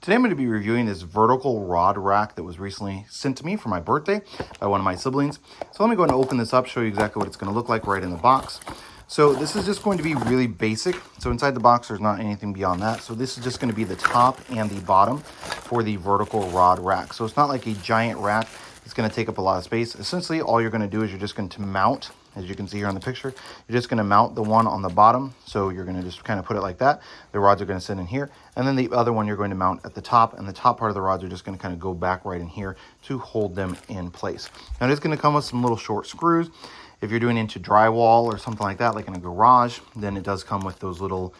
Today I'm going to be reviewing this vertical rod rack that was recently sent to me for my birthday by one of my siblings. So let me go ahead and open this up, show you exactly what it's going to look like right in the box. So this is just going to be really basic. So inside the box, there's not anything beyond that. So this is just going to be the top and the bottom for the vertical rod rack. So it's not like a giant rack. It's going to take up a lot of space. Essentially, all you're going to do is you're just going to mount, as you can see here on the picture, you're just going to mount the one on the bottom. So you're going to just kind of put it like that. The rods are going to sit in here. And then the other one you're going to mount at the top. And the top part of the rods are just going to kind of go back right in here to hold them in place. Now it is going to come with some little short screws. If you're doing into drywall or something like that, like in a garage, then it does come with those little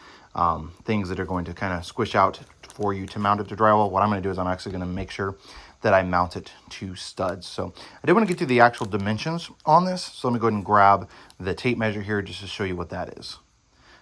things that are going to kind of squish out for you to mount it to drywall. What I'm going to do is I'm actually going to make sure that I mount it to studs. So I did want to get to the actual dimensions on this. So let me go ahead and grab the tape measure here just to show you what that is.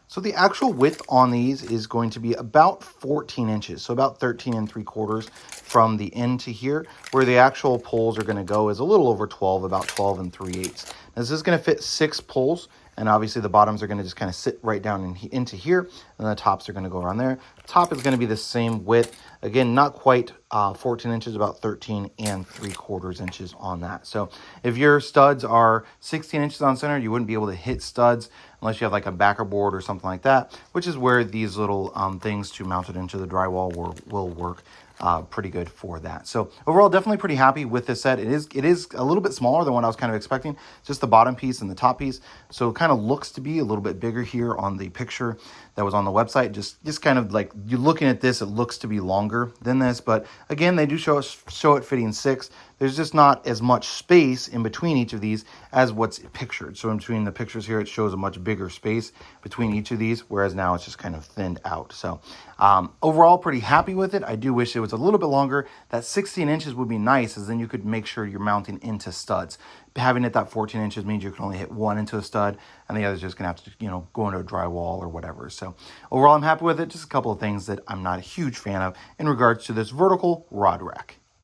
So the actual width on these is going to be about 14 inches. So about 13 3/4 from the end to here. Where the actual poles are going to go is a little over 12, about 12 3/8. Now this is going to fit 6 poles. And obviously the bottoms are going to just kind of sit right down into here. And the tops are going to go around there. Top is going to be the same width. Again, not quite 14 inches, about 13 3/4 inches on that. So if your studs are 16 inches on center, you wouldn't be able to hit studs unless you have like a backer board or something like that, which is where these little things to mount it into the drywall will work pretty good for that. So overall, definitely pretty happy with this set. It is a little bit smaller than what I was kind of expecting, just the bottom piece and the top piece. So it kind of looks to be a little bit bigger here on the picture that was on the website. Just kind of like you're looking at this, it looks to be longer than this, but again, they do show it fitting 6. There's just not as much space in between each of these as what's pictured. So in between the pictures here, it shows a much bigger space between each of these, whereas now it's just kind of thinned out. So overall, pretty happy with it. I do wish it was a little bit longer. That 16 inches would be nice, as then you could make sure you're mounting into studs. Having it that 14 inches means you can only hit one into a stud, and the other's just gonna have to, go into a drywall or whatever. So overall, I'm happy with it. Just a couple of things that I'm not a huge fan of in regards to this vertical rod rack.